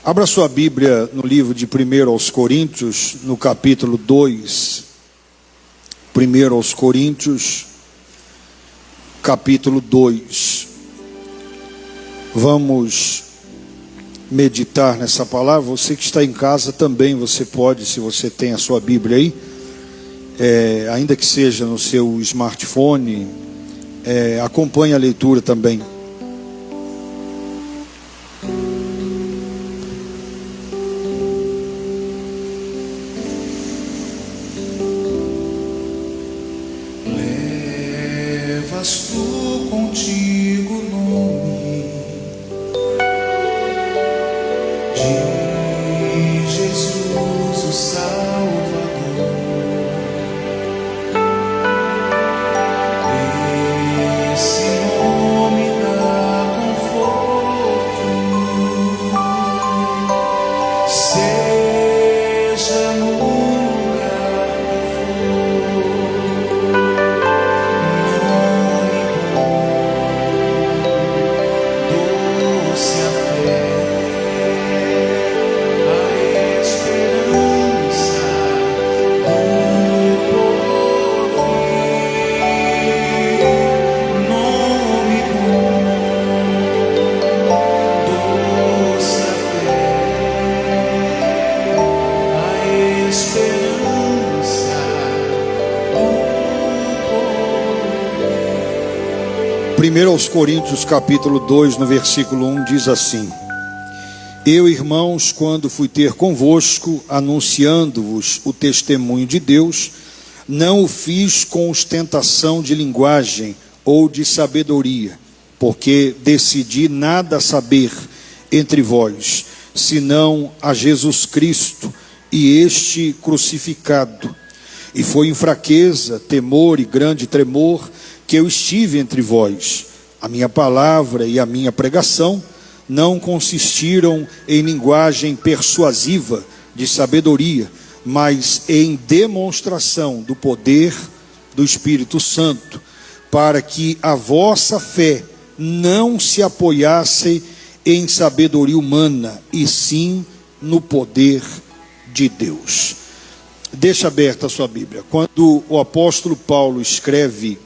Abra sua Bíblia no livro de 1 aos Coríntios, no capítulo 2. 1 aos Coríntios, capítulo 2. Vamos meditar nessa palavra. Você que está em casa também, você pode, se você tem a sua Bíblia aí, ainda que seja no seu smartphone, acompanhe a leitura também. Levas tu contigo o nome de Jesus, o Salvador. Esse nome dá conforto, seja no lugar que for. Nome bom, doce a fé, a esperança do porvir. Nome bom, doce a fé, a esperança do porvir. 1 aos Coríntios, capítulo 2, no versículo 1, diz assim: Eu, irmãos, quando fui ter convosco, anunciando-vos o testemunho de Deus, não o fiz com ostentação de linguagem ou de sabedoria, porque decidi nada saber entre vós, senão a Jesus Cristo e este crucificado. E foi em fraqueza, temor e grande tremor que eu estive entre vós. A minha palavra e a minha pregação não consistiram em linguagem persuasiva de sabedoria, mas em demonstração do poder do Espírito Santo, para que a vossa fé não se apoiasse em sabedoria humana, e sim no poder de Deus. Deixa aberta a sua Bíblia. Quando o apóstolo Paulo escreve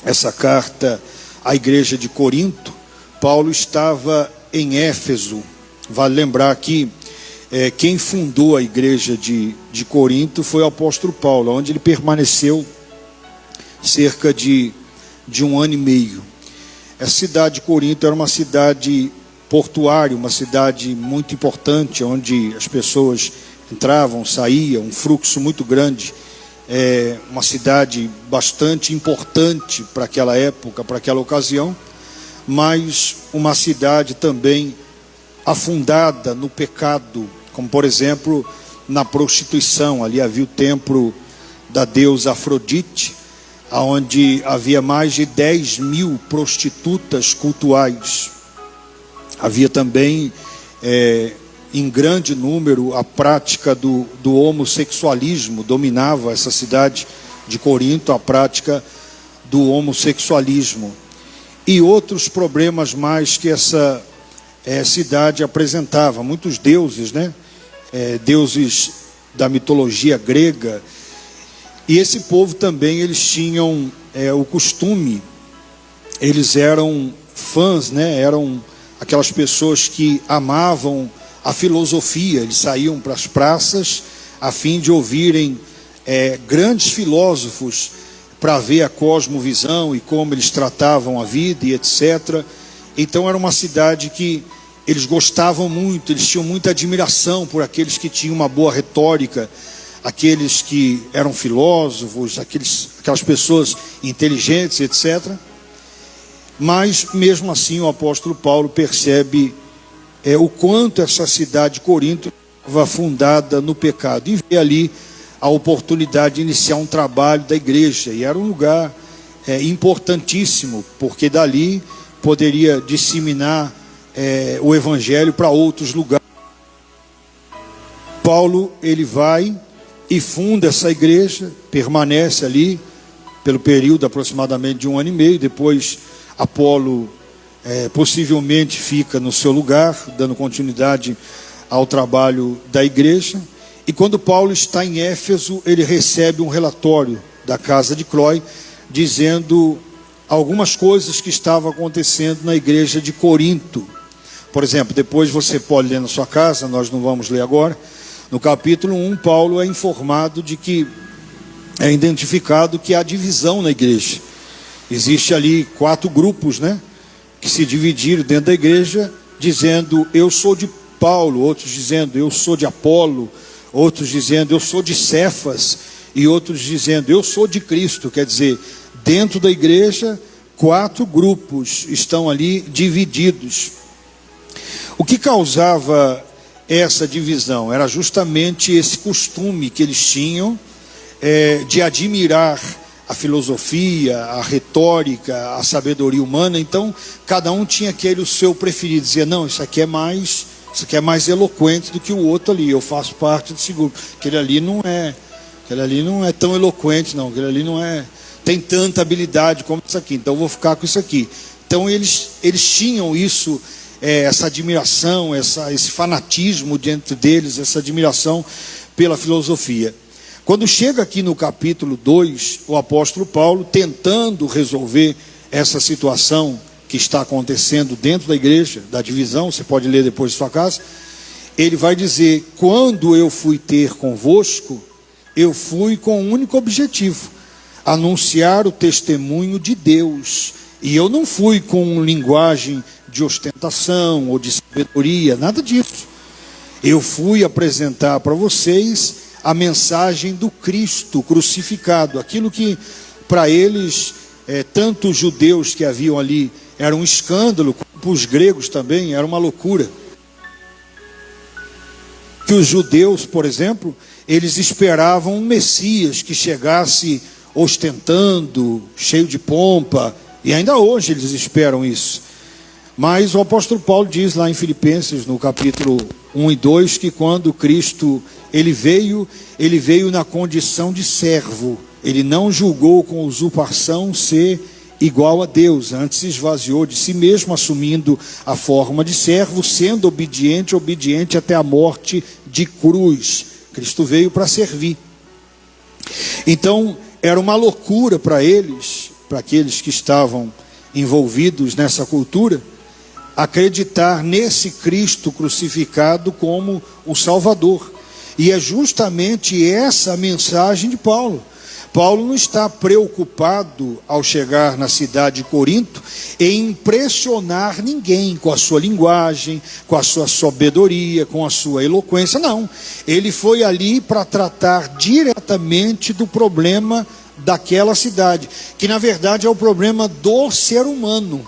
essa carta à igreja de Corinto, Paulo estava em Éfeso. Vale lembrar que quem fundou a igreja de Corinto foi o apóstolo Paulo, onde ele permaneceu cerca de 1 ano e meio. A cidade de Corinto era uma cidade portuária, uma cidade muito importante, onde as pessoas entravam, saíam, um fluxo muito grande. Uma cidade bastante importante para aquela época, para aquela ocasião, mas uma cidade também afundada no pecado, como por exemplo na prostituição. Ali havia o templo da deusa Afrodite, onde havia mais de 10.000 prostitutas cultuais. Havia também em grande número a prática do homossexualismo. Dominava essa cidade de Corinto a prática do homossexualismo e outros problemas mais que essa cidade apresentava. Muitos deuses, deuses da mitologia grega. E esse povo também, eles tinham o costume, eles eram fãs, eram aquelas pessoas que amavam a filosofia. Eles saíam para as praças a fim de ouvirem grandes filósofos, para ver a cosmovisão e como eles tratavam a vida e etc. Então era uma cidade que eles gostavam muito, eles tinham muita admiração por aqueles que tinham uma boa retórica, aqueles que eram filósofos, aquelas pessoas inteligentes, etc. Mas mesmo assim o apóstolo Paulo percebe o quanto essa cidade de Corinto estava fundada no pecado, e vê ali a oportunidade de iniciar um trabalho da igreja. E era um lugar importantíssimo, porque dali poderia disseminar o evangelho para outros lugares. Paulo, ele vai e funda essa igreja, permanece ali pelo período aproximadamente de 1 ano e meio. Depois Apolo possivelmente fica no seu lugar, dando continuidade ao trabalho da igreja. E quando Paulo está em Éfeso, ele recebe um relatório da casa de Cloé, dizendo algumas coisas que estavam acontecendo na igreja de Corinto. Por exemplo, depois você pode ler na sua casa, nós não vamos ler agora. No capítulo 1, Paulo é informado de que é identificado que há divisão na igreja. Existe ali 4 grupos, que se dividiram dentro da igreja, dizendo, eu sou de Paulo, outros dizendo, eu sou de Apolo, outros dizendo, eu sou de Cefas, e outros dizendo, eu sou de Cristo. Quer dizer, dentro da igreja, 4 grupos estão ali divididos. O que causava essa divisão? Era justamente esse costume que eles tinham de admirar a filosofia, a retórica, a sabedoria humana. Então, cada um tinha aquele o seu preferido. Dizia, não, isso aqui é mais eloquente do que o outro ali. Eu faço parte desse grupo. Aquele ali não é tão eloquente, não. Aquele ali não tem tanta habilidade como isso aqui. Então, eu vou ficar com isso aqui. Então, eles tinham isso, essa admiração, esse fanatismo diante deles, essa admiração pela filosofia. Quando chega aqui no capítulo 2, o apóstolo Paulo, tentando resolver essa situação que está acontecendo dentro da igreja, da divisão, você pode ler depois de sua casa, ele vai dizer, quando eu fui ter convosco, eu fui com um único objetivo, anunciar o testemunho de Deus, e eu não fui com linguagem de ostentação ou de sabedoria, nada disso. Eu fui apresentar para vocês a mensagem do Cristo crucificado, aquilo que para eles, tanto os judeus que haviam ali, era um escândalo, para os gregos também era uma loucura. Que os judeus, por exemplo, eles esperavam um Messias que chegasse ostentando, cheio de pompa, e ainda hoje eles esperam isso. Mas o apóstolo Paulo diz lá em Filipenses, no capítulo 1 e 2, que quando Cristo ele veio na condição de servo. Ele não julgou com usurpação ser igual a Deus, antes se esvaziou de si mesmo, assumindo a forma de servo, sendo obediente até a morte de cruz. Cristo veio para servir. Então, era uma loucura para eles, para aqueles que estavam envolvidos nessa cultura, acreditar nesse Cristo crucificado como o Salvador. E é justamente essa a mensagem de Paulo. Paulo não está preocupado ao chegar na cidade de Corinto em impressionar ninguém com a sua linguagem, com a sua sabedoria, com a sua eloquência, não. Ele foi ali para tratar diretamente do problema daquela cidade, que na verdade é o problema do ser humano.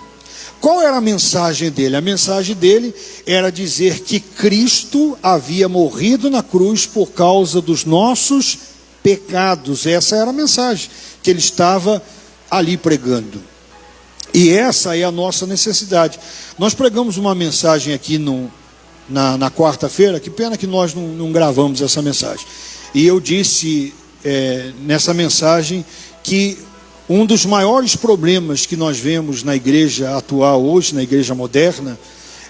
Qual era a mensagem dele? A mensagem dele era dizer que Cristo havia morrido na cruz por causa dos nossos pecados. Essa era a mensagem que ele estava ali pregando. E essa é a nossa necessidade. Nós pregamos uma mensagem aqui na quarta-feira, que pena que nós não gravamos essa mensagem. E eu disse nessa mensagem que um dos maiores problemas que nós vemos na igreja atual hoje, na igreja moderna,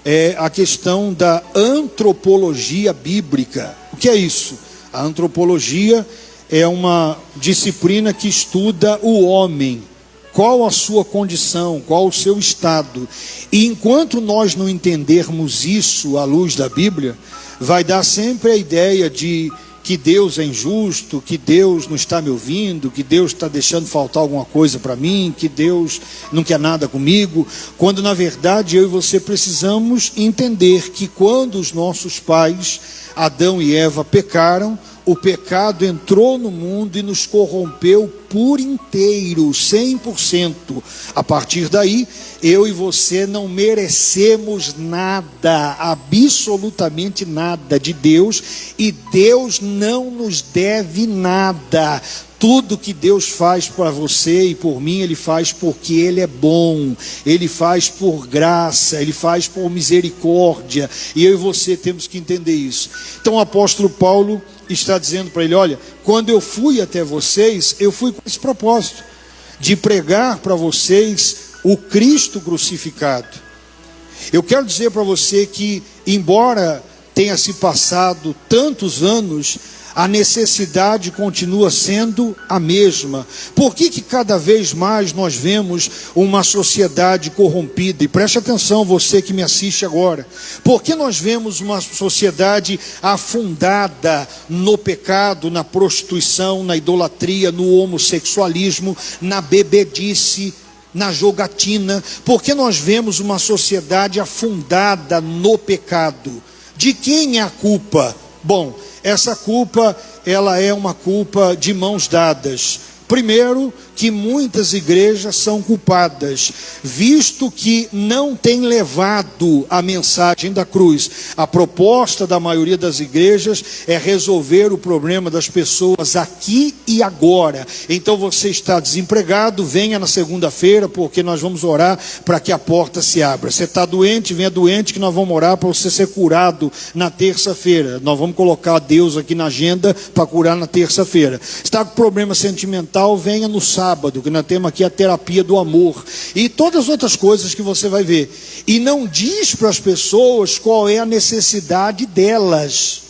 é a questão da antropologia bíblica. O que é isso? A antropologia é uma disciplina que estuda o homem, qual a sua condição, qual o seu estado. E enquanto nós não entendermos isso à luz da Bíblia, vai dar sempre a ideia de que Deus é injusto, que Deus não está me ouvindo, que Deus está deixando faltar alguma coisa para mim, que Deus não quer nada comigo, quando na verdade eu e você precisamos entender que quando os nossos pais, Adão e Eva, pecaram, o pecado entrou no mundo e nos corrompeu por inteiro, 100%. A partir daí, eu e você não merecemos nada, absolutamente nada de Deus, e Deus não nos deve nada. Tudo que Deus faz para você e por mim, Ele faz porque Ele é bom, Ele faz por graça, Ele faz por misericórdia, e eu e você temos que entender isso. Então o apóstolo Paulo está dizendo para ele, olha, quando eu fui até vocês, eu fui com esse propósito, de pregar para vocês o Cristo crucificado. Eu quero dizer para você que, embora tenha se passado tantos anos, a necessidade continua sendo a mesma. Por que cada vez mais nós vemos uma sociedade corrompida? E preste atenção, você que me assiste agora. Por que nós vemos uma sociedade afundada no pecado, na prostituição, na idolatria, no homossexualismo, na bebedice, na jogatina? Por que nós vemos uma sociedade afundada no pecado? De quem é a culpa? Bom, essa culpa, ela é uma culpa de mãos dadas. Primeiro, que muitas igrejas são culpadas, visto que não têm levado a mensagem da cruz. A proposta da maioria das igrejas é resolver o problema das pessoas aqui e agora. Então você está desempregado, venha na segunda-feira, porque nós vamos orar para que a porta se abra. Você está doente, venha doente, que nós vós orar para você ser curado na terça-feira. Nós vamos colocar Deus aqui na agenda para curar na terça-feira. Está com problema sentimental, venha no sábado, que nós temos aqui a terapia do amor, e todas as outras coisas que você vai ver. E não diz para as pessoas qual é a necessidade delas.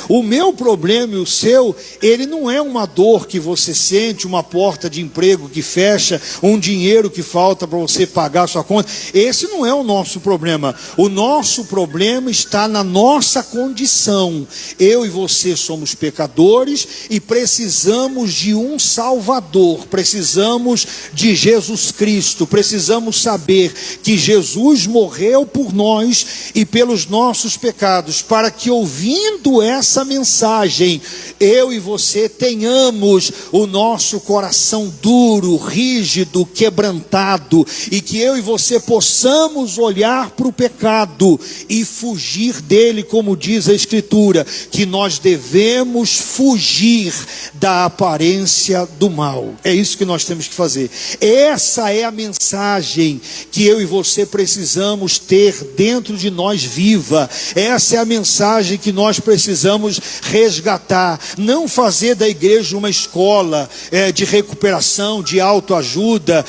O meu problema e o seu, ele não é uma dor que você sente, uma porta de emprego que fecha, um dinheiro que falta para você pagar a sua conta. Esse não é o nosso problema. O nosso problema está na nossa condição. Eu e você somos pecadores e precisamos de um Salvador. Precisamos de Jesus Cristo. Precisamos saber que Jesus morreu por nós e pelos nossos pecados, para que, ouvindo essa mensagem, eu e você tenhamos o nosso coração duro, rígido, quebrantado, e que eu e você possamos olhar para o pecado e fugir dele, como diz a Escritura, que nós devemos fugir da aparência do mal. É isso que nós temos que fazer. Essa é a mensagem que eu e você precisamos ter dentro de nós viva. Essa é a mensagem que nós precisamos resgatar. Não fazer da igreja uma escola de recuperação, de autoajuda,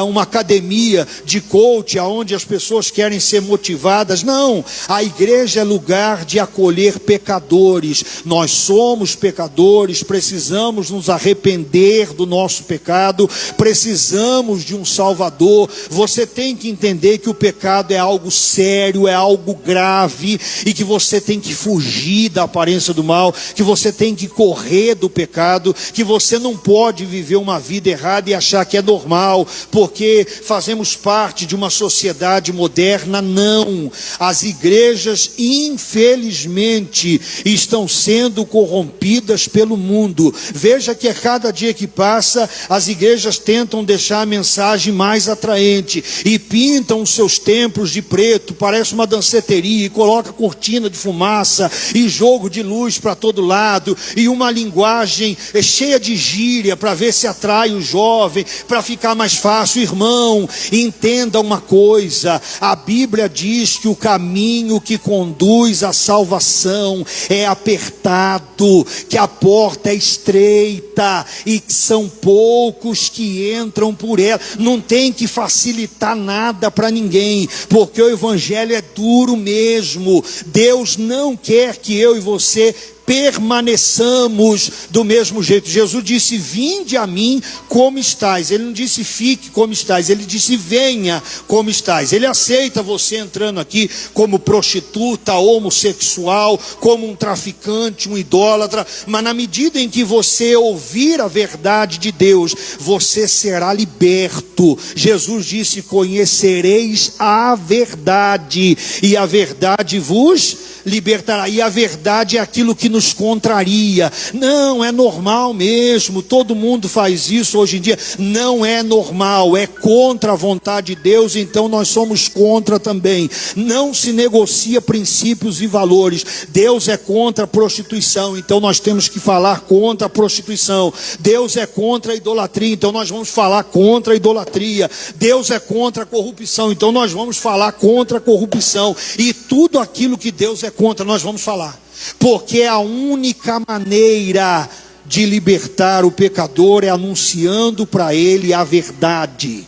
uma academia de coach, onde as pessoas querem ser motivadas. Não, a igreja é lugar de acolher pecadores. Nós somos pecadores, precisamos nos arrepender do nosso pecado, precisamos de um Salvador. Você tem que entender que o pecado é algo sério, é algo grave, e que você tem que fugir da aparência do mal, que você tem que correr do pecado, que você não pode viver uma vida errada e achar que é normal, porque fazemos parte de uma sociedade moderna. Não, as igrejas infelizmente estão sendo corrompidas pelo mundo. Veja que a cada dia que passa, as igrejas tentam deixar a mensagem mais atraente, e pintam os seus templos de preto, parece uma danceteria, e coloca cortina de fumaça, e jogo de luz para todo lado, e uma linguagem cheia de gíria para ver se atrai o jovem, para ficar mais fácil. Irmão, entenda uma coisa: a Bíblia diz que o caminho que conduz à salvação é apertado, que a porta é estreita e que são poucos que entram por ela. Não tem que facilitar nada para ninguém, porque o evangelho é duro mesmo. Deus não quer que eu e você permaneçamos do mesmo jeito. Jesus disse: vinde a mim como estáis. Ele não disse fique como estáis, ele disse venha como estáis. Ele aceita você entrando aqui como prostituta, homossexual, como um traficante, um idólatra, mas na medida em que você ouvir a verdade de Deus, você será liberto. Jesus disse: conhecereis a verdade, e a verdade vos libertará. E a verdade é aquilo que nos contraria. Não, é normal mesmo, todo mundo faz isso hoje em dia. Não é normal, é contra a vontade de Deus, então nós somos contra também. Não se negocia princípios e valores. Deus é contra a prostituição, então nós temos que falar contra a prostituição. Deus é contra a idolatria, então nós vamos falar contra a idolatria. Deus é contra a corrupção, então nós vamos falar contra a corrupção. E tudo aquilo que Deus é contra, nós vamos falar, porque a única maneira de libertar o pecador é anunciando para ele a verdade.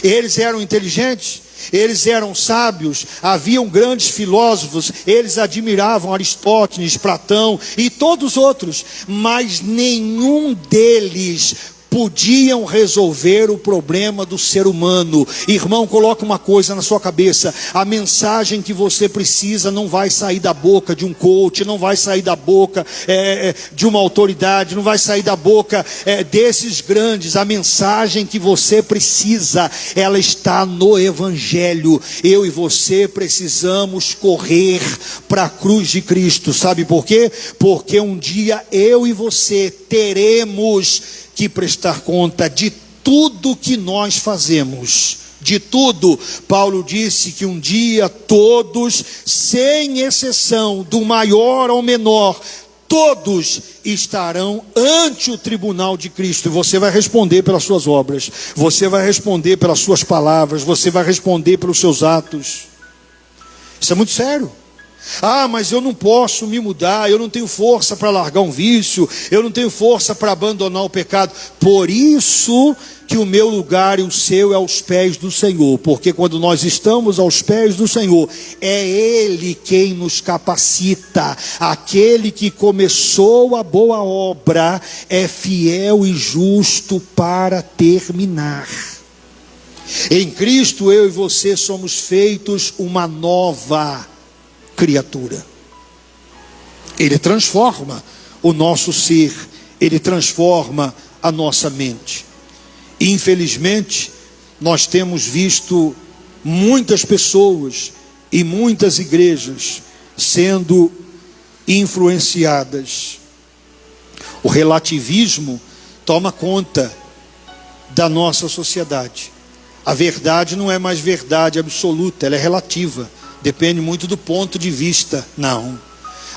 Eles eram inteligentes, Eles eram sábios, haviam grandes filósofos, eles admiravam Aristóteles, Platão e todos os outros, mas nenhum deles podiam resolver o problema do ser humano. Irmão, coloca uma coisa na sua cabeça: a mensagem que você precisa não vai sair da boca de um coach, não vai sair da boca de uma autoridade, não vai sair da boca desses grandes. A mensagem que você precisa, ela está no Evangelho. Eu e você precisamos correr para a cruz de Cristo. Sabe por quê? Porque um dia eu e você teremos que prestar conta de tudo que nós fazemos, de tudo. Paulo disse que um dia todos, sem exceção, do maior ao menor, todos estarão ante o tribunal de Cristo. E você vai responder pelas suas obras, você vai responder pelas suas palavras, você vai responder pelos seus atos. Isso é muito sério. Ah, mas eu não posso me mudar, eu não tenho força para largar um vício, eu não tenho força para abandonar o pecado. Por isso que o meu lugar e o seu é aos pés do Senhor, porque quando nós estamos aos pés do Senhor, é Ele quem nos capacita. Aquele que começou a boa obra é fiel e justo para terminar. Em Cristo eu e você somos feitos uma nova criatura. Ele transforma o nosso ser, Ele transforma a nossa mente. Infelizmente, nós temos visto muitas pessoas e muitas igrejas sendo influenciadas. O relativismo toma conta da nossa sociedade. A verdade não é mais verdade absoluta, ela é relativa. Depende muito do ponto de vista. Não.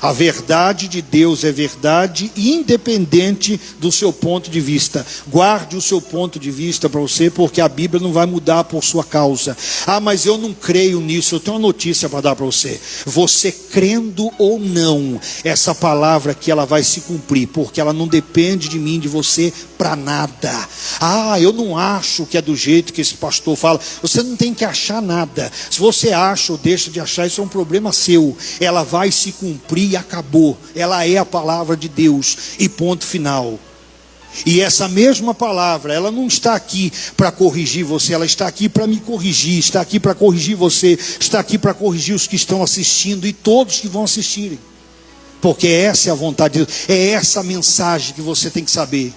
A verdade de Deus é verdade independente do seu ponto de vista. Guarde o seu ponto de vista para você, porque a Bíblia não vai mudar por sua causa. Ah, mas eu não creio nisso. Eu tenho uma notícia para dar para você. Você crendo ou não, essa palavra aqui ela vai se cumprir, porque ela não depende de mim, de você, para nada. Ah, eu não acho que é do jeito que esse pastor fala. Você não tem que achar nada. Se você acha ou deixa de achar, isso é um problema seu. Ela vai se cumprir e acabou. Ela é a palavra de Deus e ponto final. E essa mesma palavra, ela não está aqui para corrigir você, ela está aqui para me corrigir, está aqui para corrigir você, está aqui para corrigir os que estão assistindo e todos que vão assistirem. Porque essa é a vontade de Deus, é essa a mensagem que você tem que saber.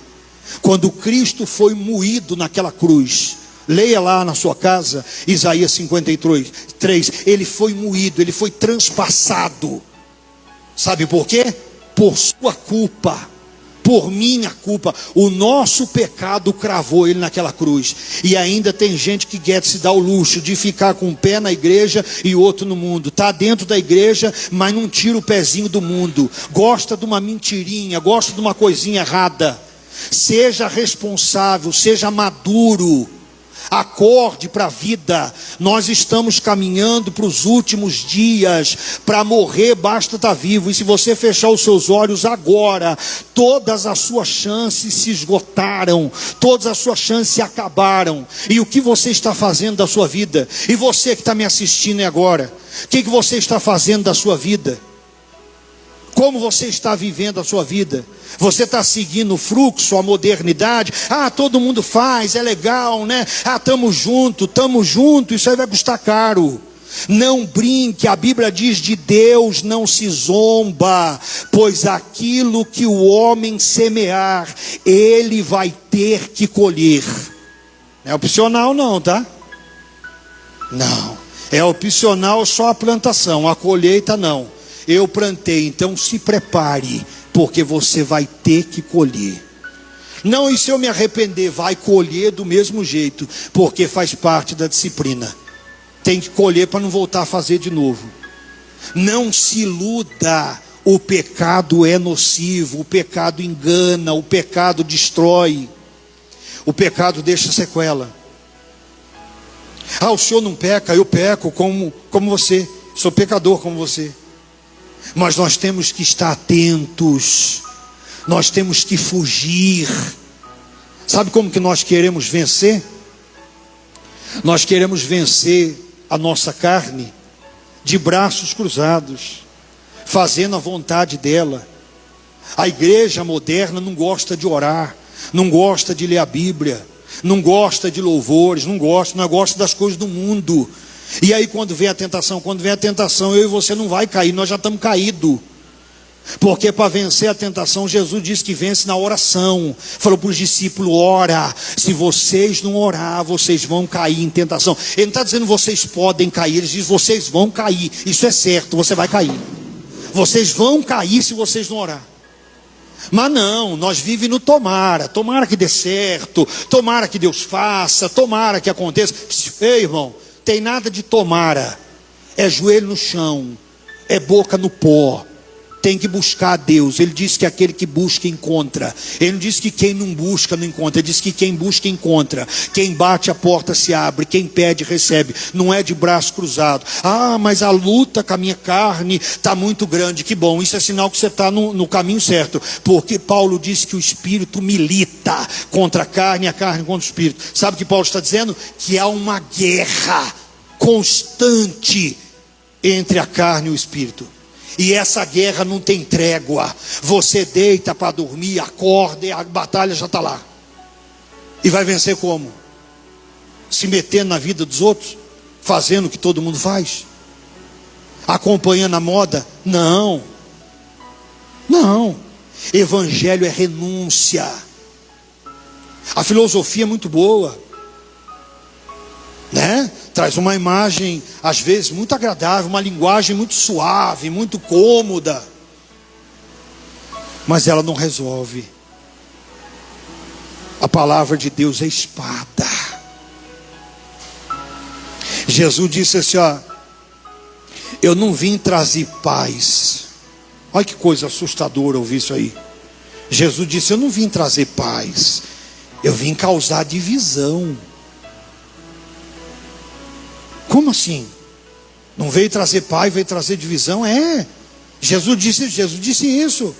Quando Cristo foi moído naquela cruz, leia lá na sua casa, Isaías 53, ele foi moído, ele foi transpassado. Sabe por quê? Por sua culpa, por minha culpa. O nosso pecado cravou ele naquela cruz. E ainda tem gente que quer se dar o luxo de ficar com um pé na igreja e outro no mundo. Está dentro da igreja, mas não tira o pezinho do mundo. Gosta de uma mentirinha, gosta de uma coisinha errada. Seja responsável, seja maduro. Acorde para a vida. Nós estamos caminhando para os últimos dias. Para morrer basta estar vivo. E se você fechar os seus olhos agora, todas as suas chances se esgotaram, todas as suas chances se acabaram. E o que você está fazendo da sua vida? E você que está me assistindo agora, o que você está fazendo da sua vida? Como você está vivendo a sua vida? Você está seguindo o fluxo, a modernidade? Ah, todo mundo faz, é legal, né? Ah, estamos junto, isso aí vai custar caro. Não brinque, a Bíblia diz: de Deus não se zomba, pois aquilo que o homem semear, ele vai ter que colher. Não é opcional não, tá? Não, é opcional só a plantação, a colheita não. Eu plantei, então se prepare, porque você vai ter que colher. Não, e se eu me arrepender? Vai colher do mesmo jeito, porque faz parte da disciplina. Tem que colher para não voltar a fazer de novo. Não se iluda, o pecado é nocivo, o pecado engana, o pecado destrói, o pecado deixa sequela. Ah, o senhor não peca? Eu peco como você, sou pecador como você. Mas nós temos que estar atentos, nós temos que fugir. Sabe como que nós queremos vencer? Nós queremos vencer a nossa carne de braços cruzados, fazendo a vontade dela. A igreja moderna não gosta de orar, não gosta de ler a Bíblia, não gosta de louvores, não gosta das coisas do mundo. E aí quando vem a tentação, eu e você não vai cair, nós já estamos caídos. Porque para vencer a tentação, Jesus disse que vence na oração. Falou para os discípulos: ora, se vocês não orar, vocês vão cair em tentação. Ele não está dizendo vocês podem cair, ele diz vocês vão cair. Isso é certo, você vai cair. Vocês vão cair se vocês não orar. Mas não, nós vivemos no tomara que dê certo, tomara que Deus faça, tomara que aconteça. Ei, irmão, tem nada de tomara. É joelho no chão, é boca no pó. Tem que buscar a Deus. Ele disse que aquele que busca encontra. Ele não disse que quem não busca não encontra. Ele disse que quem busca encontra. Quem bate a porta se abre. Quem pede recebe. Não é de braço cruzado. Ah, mas a luta com a minha carne está muito grande. Que bom, isso é sinal que você está no caminho certo. Porque Paulo disse que o Espírito milita contra a carne contra o Espírito. Sabe o que Paulo está dizendo? Que há uma guerra constante entre a carne e o Espírito. E essa guerra não tem trégua. Você deita para dormir, acorda e a batalha já está lá. E vai vencer como? Se metendo na vida dos outros? Fazendo o que todo mundo faz? Acompanhando a moda? Não. Evangelho é renúncia. A filosofia é muito boa, né? Traz uma imagem, às vezes, muito agradável, uma linguagem muito suave, muito cômoda. Mas ela não resolve. A palavra de Deus é espada. Jesus disse assim, ó: eu não vim trazer paz. Olha que coisa assustadora ouvir isso aí. Jesus disse: eu não vim trazer paz, eu vim causar divisão. Como assim? Não veio trazer paz, veio trazer divisão? Jesus disse isso.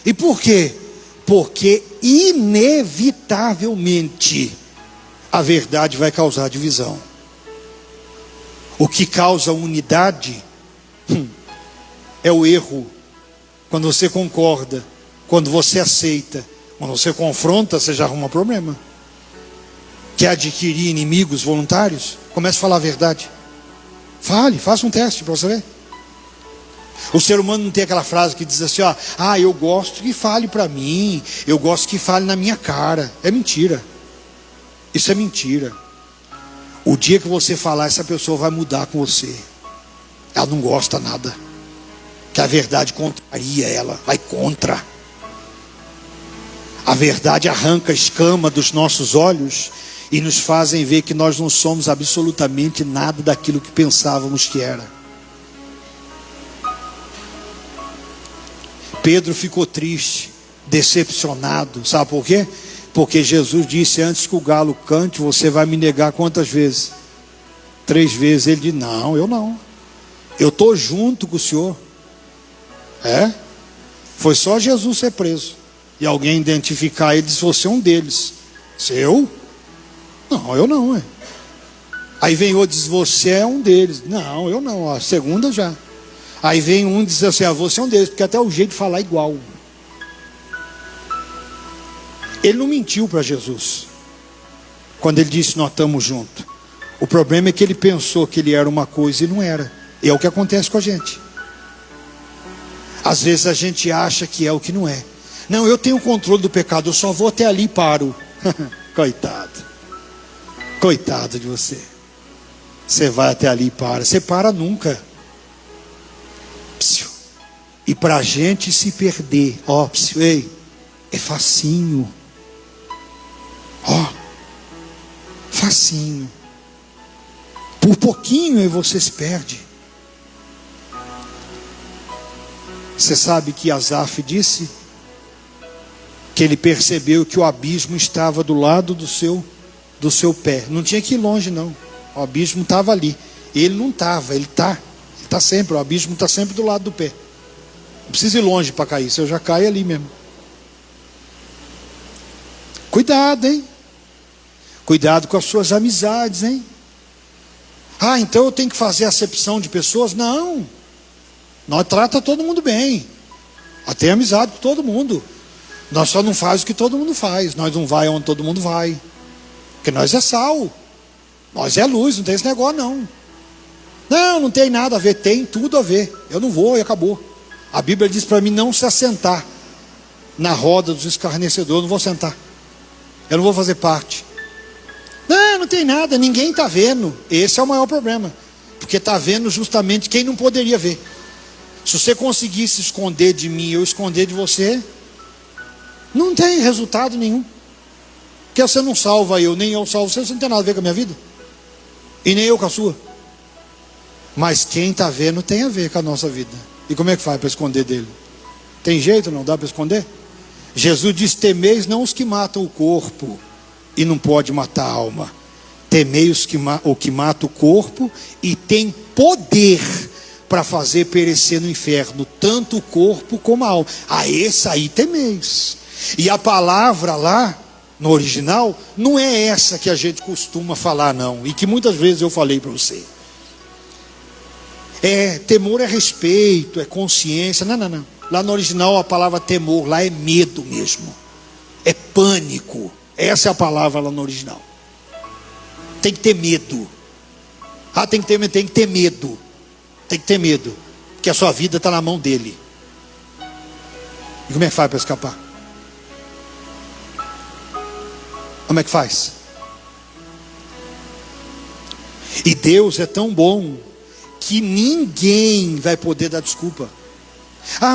E por quê? Porque inevitavelmente a verdade vai causar divisão. O que causa unidade é o erro. Quando você concorda, quando você aceita, quando você confronta, você já arruma problema. Quer adquirir inimigos voluntários? Comece a falar a verdade. Fale, faça um teste para você ver. O ser humano não tem aquela frase que diz assim, ó: ah, eu gosto que fale para mim, eu gosto que fale na minha cara. É mentira. Isso é mentira. O dia que você falar, essa pessoa vai mudar com você. Ela não gosta nada. Que a verdade contraria ela, vai contra. A verdade arranca a escama dos nossos olhos e nos fazem ver que nós não somos absolutamente nada daquilo que pensávamos que era. Pedro ficou triste, decepcionado. Sabe por quê? Porque Jesus disse: antes que o galo cante, você vai me negar quantas vezes? 3 vezes. Ele disse: não, eu não. Eu estou junto com o Senhor. Foi só Jesus ser preso e alguém identificar ele e disse: você é um deles. Eu? Não, eu não. Aí vem outro e diz: você é um deles. Não, eu não. A segunda já. Aí vem um e diz assim: você é um deles, porque até o jeito de falar é igual. Ele não mentiu para Jesus quando ele disse: nós estamos juntos. O problema é que ele pensou que ele era uma coisa e não era. E é o que acontece com a gente. Às vezes a gente acha que é o que não é. Não, eu tenho o controle do pecado, eu só vou até ali e paro. Coitado de você. Você vai até ali e para. Você para nunca. E para a gente se perder, é facinho. Facinho. Por pouquinho aí você se perde. Você sabe que Asaf disse que ele percebeu que o abismo estava do lado do seu pé. Não tinha que ir longe não. O abismo estava ali. Ele não estava, ele está sempre. O abismo está sempre do lado do pé. Não precisa ir longe para cair. Você já cai ali mesmo. Cuidado, hein? Cuidado com as suas amizades, hein? Ah, então eu tenho que fazer acepção de pessoas? Não. Nós trata todo mundo bem. Até amizade com todo mundo. Nós só não faz o que todo mundo faz. Nós não vai onde todo mundo vai. Porque nós é sal. Nós é luz, não tem esse negócio não. Não, não tem nada a ver. Tem tudo a ver. Eu não vou e acabou. A Bíblia diz para mim não se assentar na roda dos escarnecedores. Eu não vou sentar. Eu não vou fazer parte. Não, não tem nada. Ninguém está vendo. Esse é o maior problema. Porque está vendo justamente quem não poderia ver. Se você conseguisse esconder de mim, eu esconder de você, não tem resultado nenhum. Porque você não salva eu, nem eu salvo você, você não tem nada a ver com a minha vida. E nem eu com a sua. Mas quem está vendo tem a ver com a nossa vida. E como é que faz para esconder dele? Tem jeito, não dá para esconder? Jesus diz: temeis não os que matam o corpo e não pode matar a alma. Temei o que mata o corpo e tem poder para fazer perecer no inferno, tanto o corpo como a alma. A esse aí temeis. E a palavra lá, no original, não é essa que a gente costuma falar não, e que muitas vezes eu falei para você. Temor é respeito, é consciência. Não. Lá no original a palavra temor, lá é medo mesmo. É pânico. Essa é a palavra lá no original. Tem que ter medo. Tem que ter medo. Tem que ter medo. Porque a sua vida está na mão dele. E como é que faz para escapar? Como é que faz? E Deus é tão bom que ninguém vai poder dar desculpa.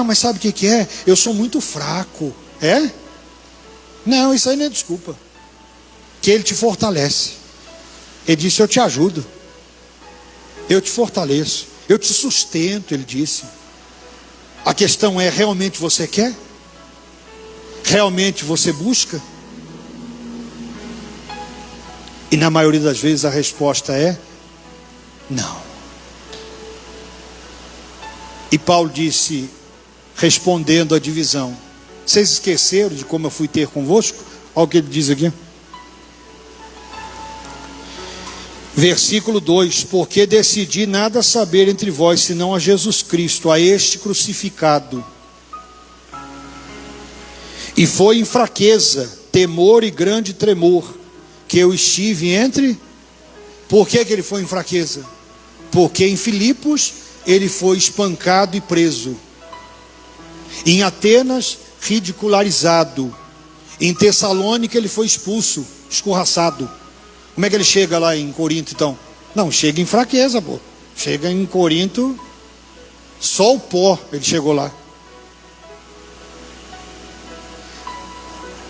Mas sabe o que é? Eu sou muito fraco. É? Não, isso aí não é desculpa. Que Ele te fortalece. Ele disse: eu te ajudo. Eu te fortaleço. Eu te sustento, Ele disse. A questão é: realmente você quer? Realmente você busca? E na maioria das vezes a resposta é não. E Paulo disse, respondendo à divisão: vocês esqueceram de como eu fui ter convosco? Olha o que ele diz aqui. Versículo 2: porque decidi nada saber entre vós, senão a Jesus Cristo, a este crucificado. E foi em fraqueza, temor e grande tremor que eu estive entre. Por que ele foi em fraqueza? Porque em Filipos ele foi espancado e preso. Em Atenas, ridicularizado. Em Tessalônica ele foi expulso, escorraçado. Como é que ele chega lá em Corinto então? Não, chega em fraqueza, pô. Chega em Corinto, só o pó ele chegou lá.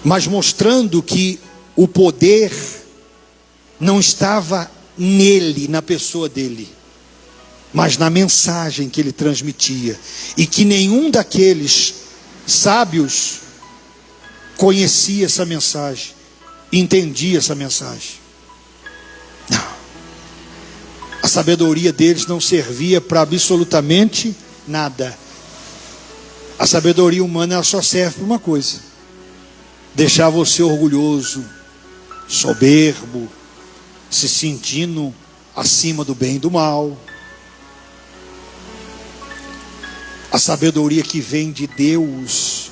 Mas mostrando que o poder não estava nele, na pessoa dele, mas na mensagem que ele transmitia. E que nenhum daqueles sábios conhecia essa mensagem, entendia essa mensagem. Não. A sabedoria deles não servia para absolutamente nada. A sabedoria humana ela só serve para uma coisa: deixar você orgulhoso, soberbo, se sentindo acima do bem e do mal. A sabedoria que vem de Deus,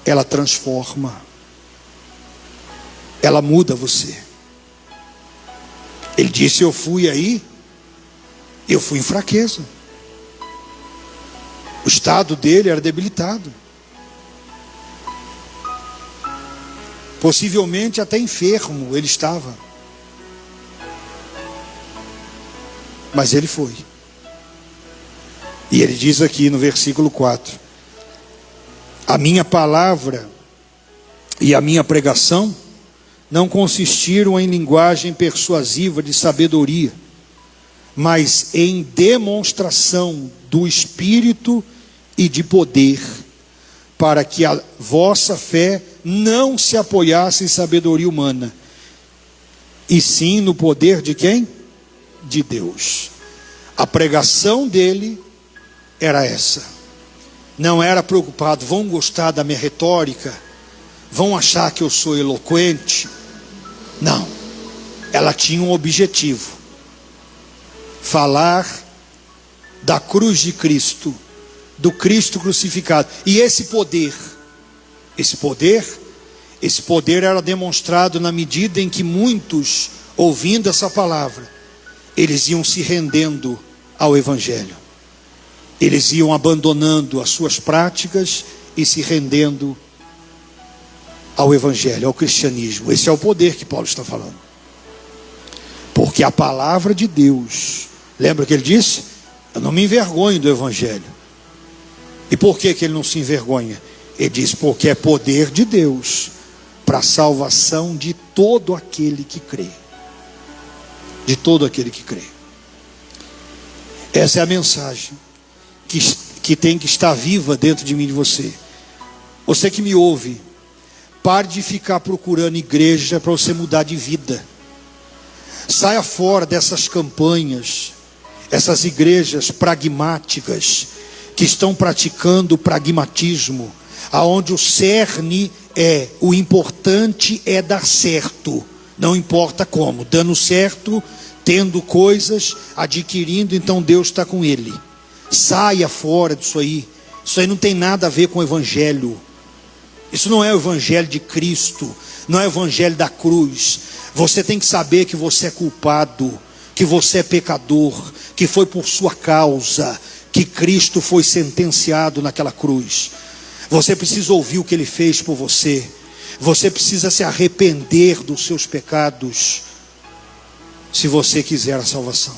ela transforma, ela muda você. Ele disse: eu fui em fraqueza. O estado dele era debilitado, possivelmente até enfermo ele estava, mas ele foi. E ele diz aqui no versículo 4: a minha palavra e a minha pregação não consistiram em linguagem persuasiva de sabedoria, mas em demonstração do Espírito e de poder, para que a vossa fé não se apoiasse em sabedoria humana, e sim no poder de quem? De Deus. A pregação dele era essa. Não era preocupado: vão gostar da minha retórica? Vão achar que eu sou eloquente? Não. Ela tinha um objetivo: falar da cruz de Cristo, do Cristo crucificado. E esse poder era demonstrado na medida em que muitos, ouvindo essa palavra, eles iam se rendendo ao Evangelho. Eles iam abandonando as suas práticas e se rendendo ao Evangelho, ao cristianismo. Esse é o poder que Paulo está falando. Porque a palavra de Deus, lembra que ele disse? Eu não me envergonho do Evangelho. E por que ele não se envergonha? Ele diz, porque é poder de Deus para a salvação de todo aquele que crê. De todo aquele que crê. Essa é a mensagem que tem que estar viva dentro de mim e de você. Você que me ouve, pare de ficar procurando igreja para você mudar de vida. Saia fora dessas campanhas, essas igrejas pragmáticas que estão praticando o pragmatismo, aonde o cerne o importante é dar certo, não importa como, dando certo, tendo coisas, adquirindo, então Deus está com ele. Saia fora disso aí. Isso aí não tem nada a ver com o Evangelho. Isso não é o Evangelho de Cristo, não é o Evangelho da cruz. Você tem que saber que você é culpado, que você é pecador, que foi por sua causa que Cristo foi sentenciado naquela cruz. Você precisa ouvir o que ele fez por você. Você precisa se arrepender dos seus pecados, se você quiser a salvação.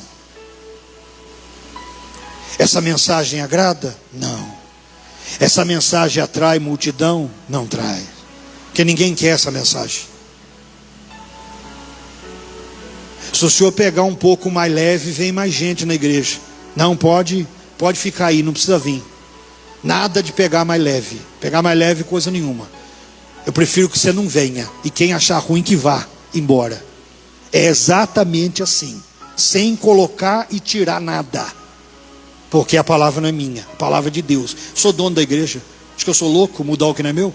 Essa mensagem agrada? Não. Essa mensagem atrai multidão? Não trai. Porque ninguém quer essa mensagem. Se o senhor pegar um pouco mais leve, vem mais gente na igreja. Não, pode ficar aí, não precisa vir. Nada de pegar mais leve. Pegar mais leve coisa nenhuma. Eu prefiro que você não venha. E quem achar ruim que vá embora. É exatamente assim. Sem colocar e tirar nada. Porque a palavra não é minha, a palavra é de Deus. Sou dono da igreja. Acho que eu sou louco mudar o que não é meu?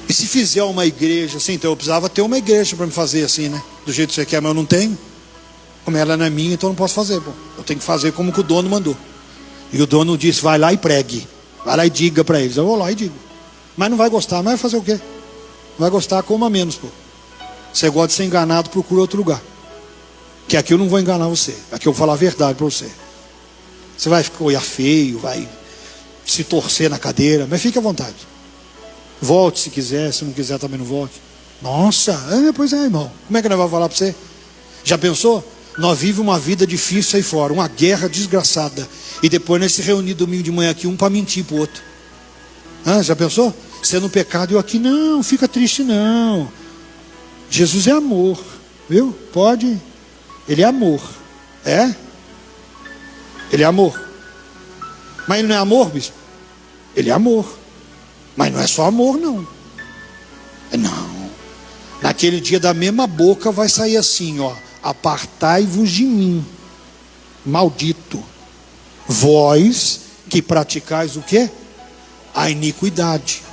E se fizer uma igreja assim, então eu precisava ter uma igreja para me fazer assim, né? Do jeito que você quer, mas eu não tenho. Como ela não é minha, então eu não posso fazer. Pô. Eu tenho que fazer como que o dono mandou. E o dono disse, vai lá e pregue. Vai lá e diga para eles. Eu vou lá e digo. Mas não vai gostar, mas vai fazer o quê? Não vai gostar, coma menos, pô. Você gosta de ser enganado, procura outro lugar. Que aqui eu não vou enganar você. Aqui eu vou falar a verdade para você. Você vai olhar feio, vai se torcer na cadeira, mas fique à vontade. Volte se quiser, se não quiser também não volte. Nossa, pois é, irmão. Como é que nós vamos falar para você? Já pensou? Nós vivemos uma vida difícil aí fora, uma guerra desgraçada. E depois nós se reunir domingo de manhã aqui, um para mentir para o outro. Já pensou? Você no pecado e eu aqui, não, fica triste não. Jesus é amor, viu? Pode. Ele é amor. É? Ele é amor. Mas ele não é amor, bispo? Ele é amor. Mas não é só amor, não. Não. Naquele dia da mesma boca vai sair assim, ó. Apartai-vos de mim, maldito, vós que praticais o quê? A iniquidade.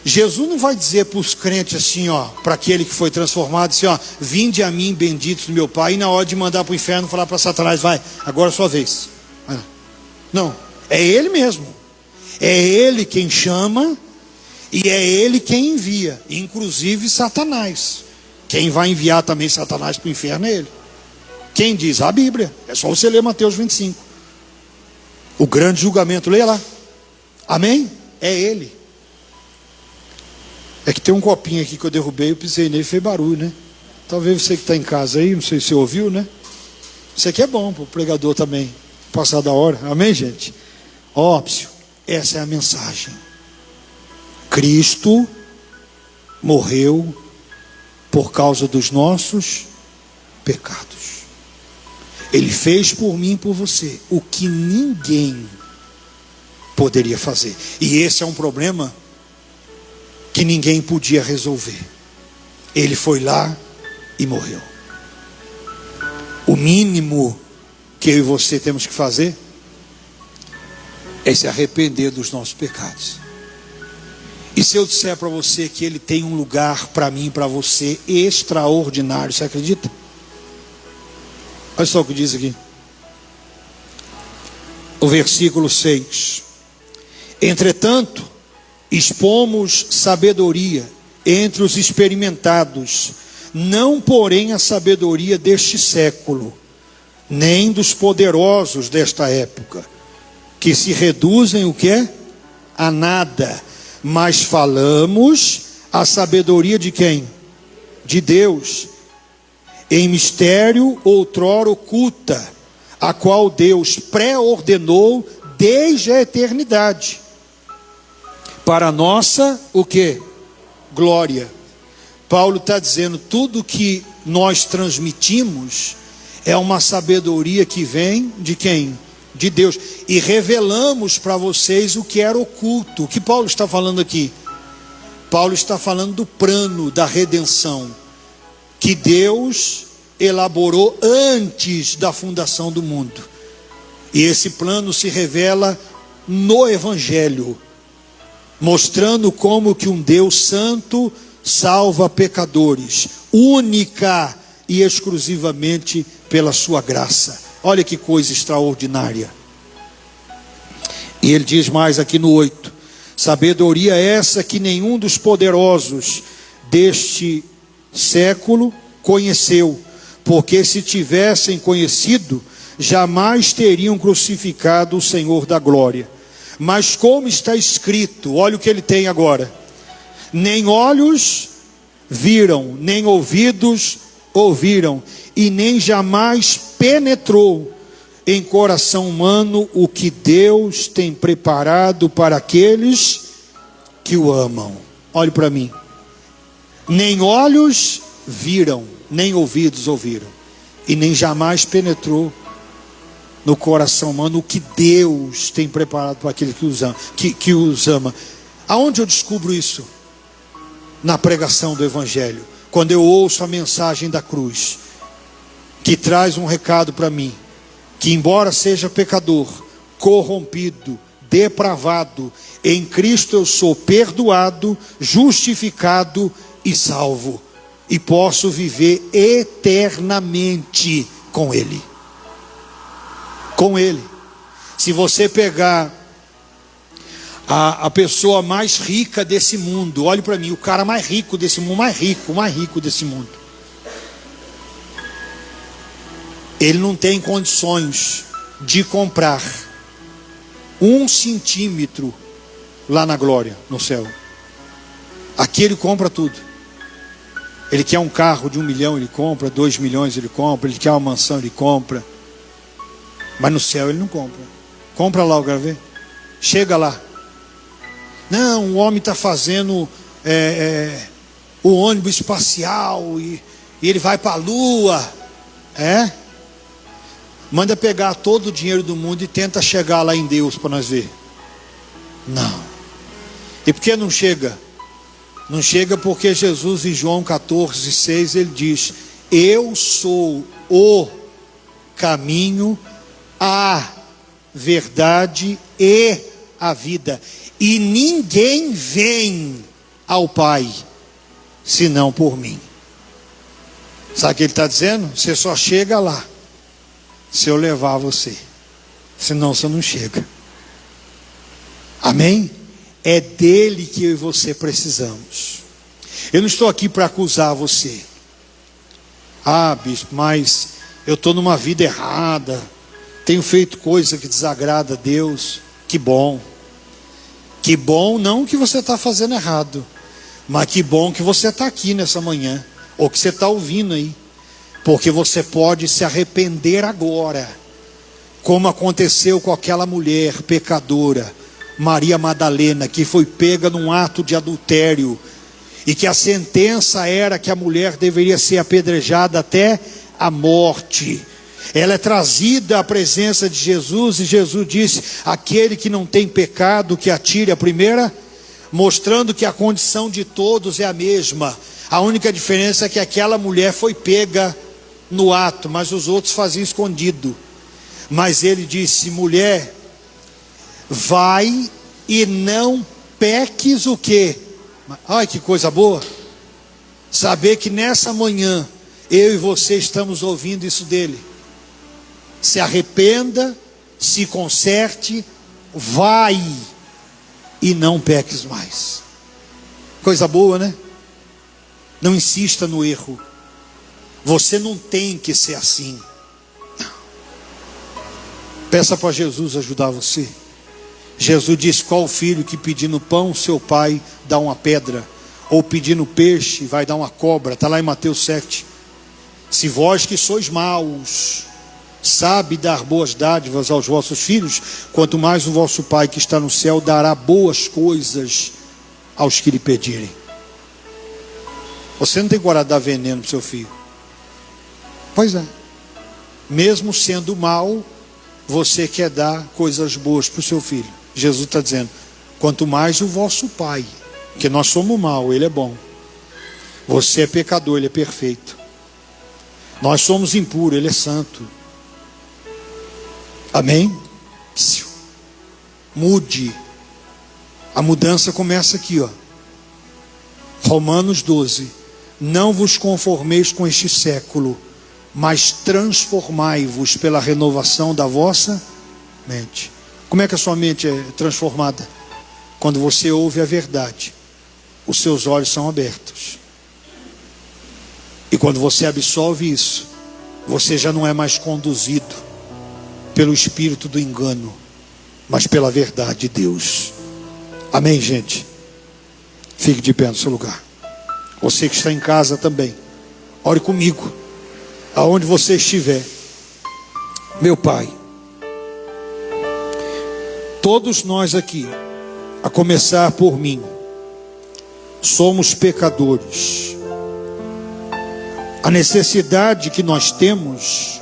Jesus não vai dizer para os crentes assim, ó, para aquele que foi transformado, assim, ó, vinde a mim, benditos do meu Pai, e na hora de mandar para o inferno, falar para Satanás, vai, agora é a sua vez. Não, é Ele mesmo. É Ele quem chama e é Ele quem envia, inclusive Satanás. Quem vai enviar também Satanás para o inferno é Ele. Quem diz? A Bíblia. É só você ler Mateus 25. O grande julgamento, leia lá. Amém? É Ele. É que tem um copinho aqui que eu derrubei, eu pisei nele e fez barulho, né? Talvez você que está em casa aí, não sei se você ouviu, né? Isso aqui é bom para o pregador também, passar da hora. Amém, gente? Óbvio, essa é a mensagem. Cristo morreu por causa dos nossos pecados. Ele fez por mim e por você o que ninguém poderia fazer. E esse é um problema que ninguém podia resolver. Ele foi lá e morreu. O mínimo que eu e você temos que fazer é se arrepender dos nossos pecados. E se eu disser para você que Ele tem um lugar para mim e para você extraordinário, você acredita? Olha só o que diz aqui. O versículo 6. Entretanto, expomos sabedoria entre os experimentados, não porém a sabedoria deste século, nem dos poderosos desta época, que se reduzem o quê? A nada, mas falamos a sabedoria de quem? De Deus, em mistério outrora oculta, a qual Deus pré-ordenou desde a eternidade, para a nossa, o quê? Glória. Paulo está dizendo, tudo que nós transmitimos é uma sabedoria que vem de quem? De Deus. E revelamos para vocês o que era oculto. O que Paulo está falando aqui? Paulo está falando do plano da redenção, que Deus elaborou antes da fundação do mundo. E esse plano se revela no Evangelho, mostrando como que um Deus santo salva pecadores, única e exclusivamente pela sua graça. Olha que coisa extraordinária. E ele diz mais aqui no 8: sabedoria essa que nenhum dos poderosos deste século conheceu, porque se tivessem conhecido, jamais teriam crucificado o Senhor da glória. Mas como está escrito, olha o que ele tem agora: nem olhos viram, nem ouvidos ouviram, e nem jamais penetrou em coração humano o que Deus tem preparado para aqueles que o amam. Olhe para mim. Nem olhos viram, nem ouvidos ouviram, e nem jamais penetrou no coração humano o que Deus tem preparado para aquele que os ama. Aonde eu descubro isso? Na pregação do Evangelho. Quando eu ouço a mensagem da cruz, que traz um recado para mim, que embora seja pecador, corrompido, depravado, em Cristo eu sou perdoado, justificado e salvo, e posso viver eternamente com Ele. Com Ele. Se você pegar a pessoa mais rica desse mundo, olhe para mim, o cara mais rico desse mundo, mais rico desse mundo, ele não tem condições de comprar 1 centímetro lá na glória, no céu. Aqui ele compra tudo. Ele quer um carro de 1 milhão, ele compra. 2 milhões ele compra. Ele quer uma mansão, ele compra. Mas no céu ele não compra. Compra lá, eu quero ver. Chega lá. Não, o homem está fazendo o ônibus espacial e ele vai para a lua. Manda pegar todo o dinheiro do mundo e tenta chegar lá em Deus para nós ver. Não. E por que não chega? Não chega porque Jesus em João 14:6 ele diz: eu sou o caminho, a verdade e a vida, e ninguém vem ao Pai senão por mim. Sabe o que ele está dizendo? Você só chega lá se eu levar você, senão você não chega. Amém? É dele que eu e você precisamos. Eu não estou aqui para acusar você. Bispo, mas eu estou numa vida errada, tenho feito coisa que desagrada a Deus. Que bom. Que bom não que você está fazendo errado, mas que bom que você está aqui nessa manhã, ou que você está ouvindo aí, porque você pode se arrepender agora, como aconteceu com aquela mulher pecadora, Maria Madalena, que foi pega num ato de adultério, e que a sentença era que a mulher deveria ser apedrejada até a morte. Ela é trazida à presença de Jesus, e Jesus disse: aquele que não tem pecado, que atire a primeira, mostrando que a condição de todos é a mesma. A única diferença é que aquela mulher foi pega no ato, mas os outros faziam escondido. Mas ele disse: mulher, vai e não peques o quê? Ai, que coisa boa saber que nessa manhã eu e você estamos ouvindo isso dele. se arrependa, se conserte, vai e não peques mais. Coisa boa, né? Não insista no erro. Você não tem que ser assim. Não. Peça para Jesus ajudar você. Jesus disse: qual filho que pedindo pão, seu pai dá uma pedra? Ou pedindo peixe, vai dar uma cobra? Está lá em Mateus 7. Se vós que sois maus, sabe dar boas dádivas aos vossos filhos, quanto mais o vosso Pai que está no céu dará boas coisas aos que lhe pedirem. Você não tem coragem de dar veneno para o seu filho. Pois é. Mesmo sendo mal, você quer dar coisas boas para o seu filho. Jesus está dizendo: quanto mais o vosso Pai, que nós somos mal, Ele é bom. Você é pecador, Ele é perfeito. Nós somos impuros, Ele é santo. Amém? Mude. A mudança começa aqui, ó. Romanos 12. Não vos conformeis com este século, mas transformai-vos pela renovação da vossa mente. Como é que a sua mente é transformada? Quando você ouve a verdade, os seus olhos são abertos. E quando você absolve isso, você já não é mais conduzido pelo espírito do engano, mas pela verdade de Deus. Amém, gente? Fique de pé no seu lugar. Você que está em casa também, ore comigo, aonde você estiver. Meu Pai, todos nós aqui, a começar por mim, somos pecadores. A necessidade que nós temos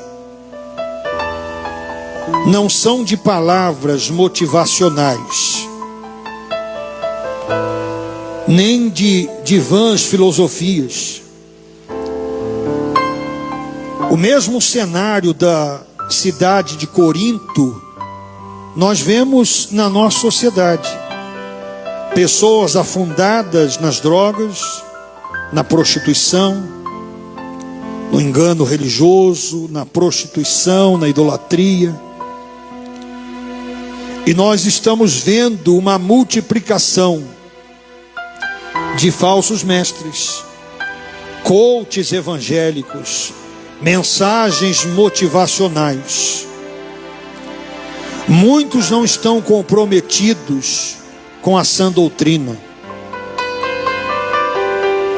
não são de palavras motivacionais, nem de vãs filosofias. O mesmo cenário da cidade de Corinto nós vemos na nossa sociedade. Pessoas afundadas nas drogas, na prostituição, no engano religioso, na prostituição, na idolatria. E nós estamos vendo uma multiplicação de falsos mestres, coaches evangélicos, mensagens motivacionais. Muitos não estão comprometidos com a sã doutrina,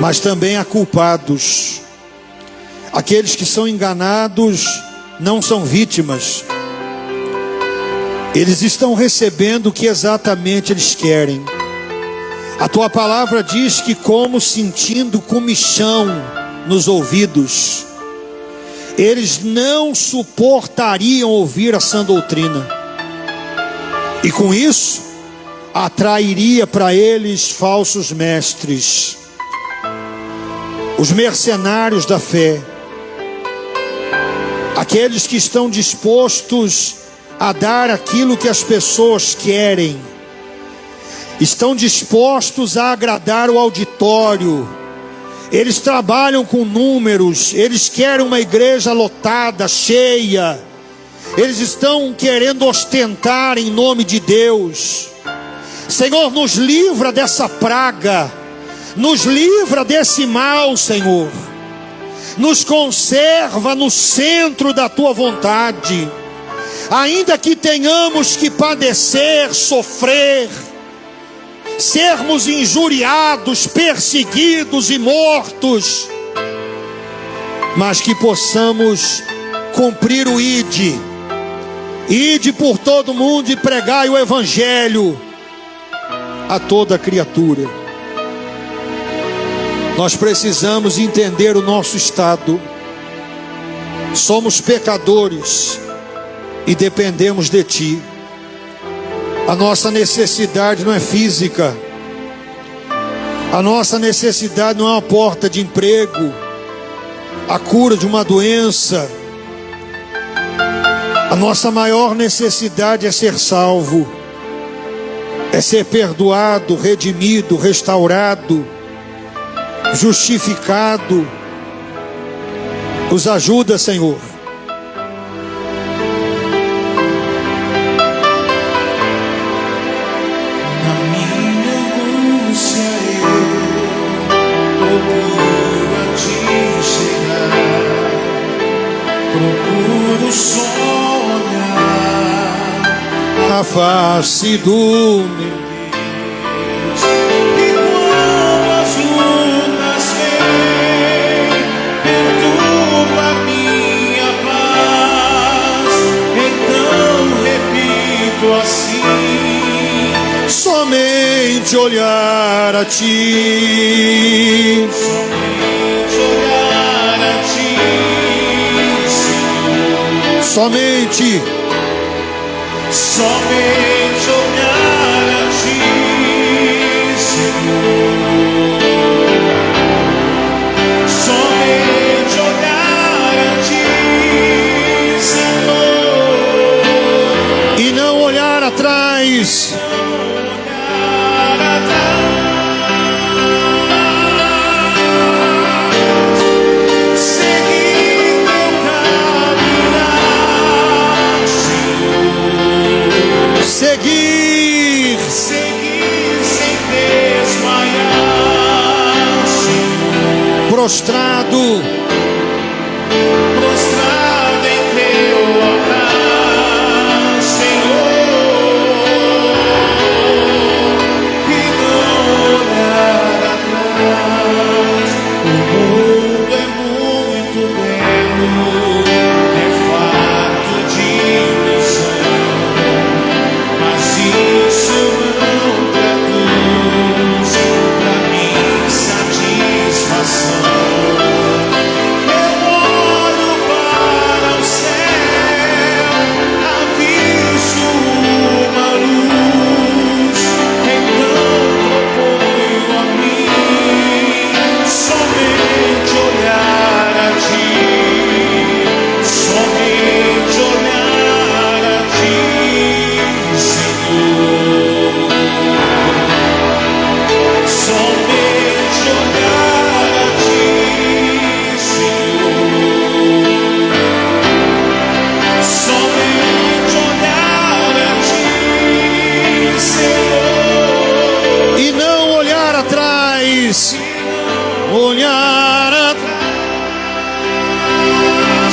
mas também há culpados. Aqueles que são enganados não são vítimas. Eles estão recebendo o que exatamente eles querem. A tua palavra diz que, como sentindo comichão nos ouvidos, eles não suportariam ouvir a sã doutrina. E com isso, atrairia para eles falsos mestres, os mercenários da fé, aqueles que estão dispostos a dar aquilo que as pessoas querem, estão dispostos a agradar o auditório. Eles trabalham com números, eles querem uma igreja lotada, cheia. Eles estão querendo ostentar em nome de Deus. Senhor, nos livra dessa praga, nos livra desse mal, Senhor. Nos conserva no centro da tua vontade. Ainda que tenhamos que padecer, sofrer, sermos injuriados, perseguidos e mortos, mas que possamos cumprir o ide por todo mundo e pregai o evangelho a toda criatura. Nós precisamos entender o nosso estado. Somos pecadores e dependemos de Ti. A nossa necessidade não é física. A nossa necessidade não é uma porta de emprego, a cura de uma doença. A nossa maior necessidade é ser salvo, é ser perdoado, redimido, restaurado, justificado. Nos ajuda, Senhor. a face do meu E quando as lutas vêm, perturba minha paz, então repito assim: somente olhar a ti, somente olhar a ti, Senhor. somente Olhar a ti, Senhor. Somente olhar a ti, Senhor. e não olhar atrás, Olhar atrás, seguir teu caminhar, Senhor. seguir, Seguir sem desmaiar, Senhor. prostrado, Prostrado em teu altar, Senhor, e não olhar atrás. O mundo é muito belo, é farto de ilusão, mas isso não traduz pra mim satisfação. Eu olho para o céu, aviso uma luz, então proponho a mim somente olhar a ti, somente olhar a ti, Senhor. Somente olhar a ti, Senhor. Somente olhar a ti, Senhor. e não olhar atrás, olhar atrás,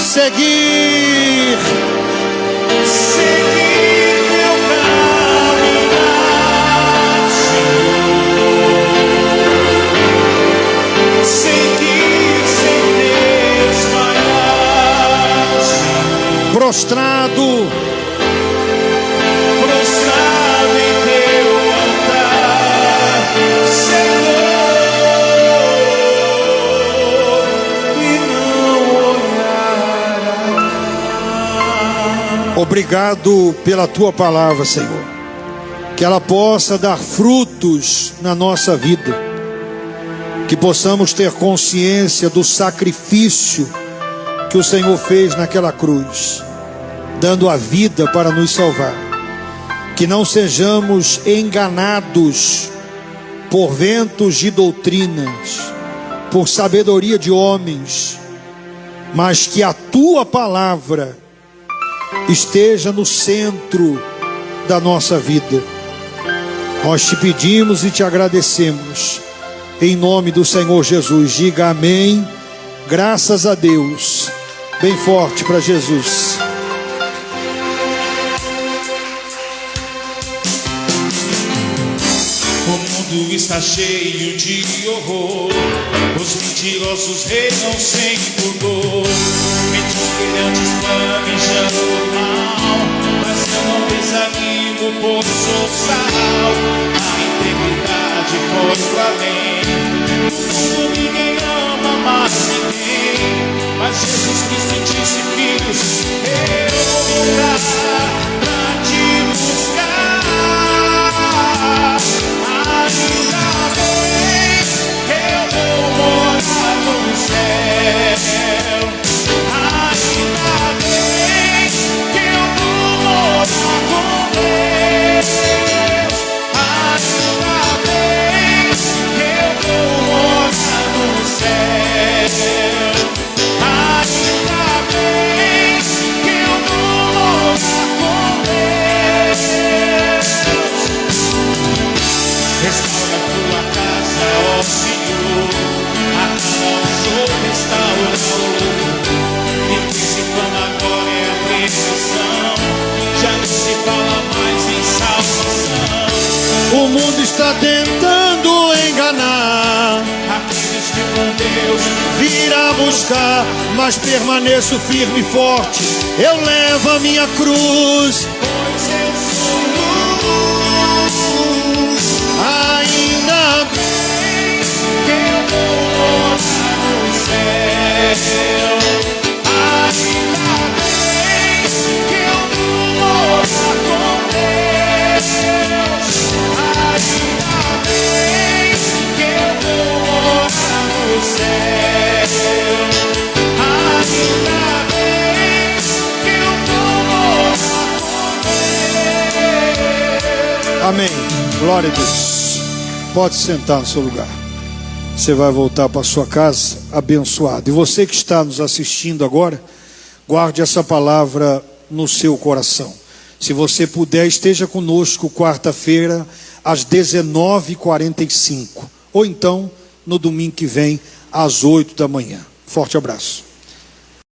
seguir, Seguir teu caminhar, Senhor. Seguir sem desmaiar, Senhor. prostrado, Prostrado em teu altar, Senhor, e não olhar atrás. obrigado pela tua palavra, Senhor, que ela possa dar frutos na nossa vida, que possamos ter consciência do sacrifício que o Senhor fez naquela cruz, dando a vida para nos salvar, que não sejamos enganados por ventos de doutrinas, por sabedoria de homens, mas que a tua palavra esteja no centro da nossa vida. Nós te pedimos e te agradecemos, em nome do Senhor Jesus. Diga amém, graças a Deus, bem forte para Jesus. O mundo está cheio de horror, os mentirosos reinam sem pudor, mentirantes planejando o mal, mas eu não desanimo, pois sou sal, a integridade foi pro além. No mundo ninguém ama mais ninguém, mas Jesus Cristo disse: filhos, eu vou voltar pra te buscar. Ainda bem que eu vou morar no céu. Ainda bem que eu vou morar com Deus. Ainda bem que eu vou morar no céu. Ainda bem que eu está tentando enganar. Aqueles que com Deus Virá buscar, mas permaneço firme e forte. Eu levo a minha cruz. pois eu sou luz. Ainda Bem que eu vou morar no céu. Ainda bem que eu vou morar com Deus. Ainda bem que eu vou morar no céu. Ainda bem que eu vou morar com Deus. Amém. Glória a Deus. Pode sentar no seu lugar. Você vai voltar para sua casa abençoado. E você que está nos assistindo agora, guarde essa palavra no seu coração. Se você puder, esteja conosco quarta-feira às 19h45. Ou então, no domingo que vem, às 8 da manhã. Forte abraço.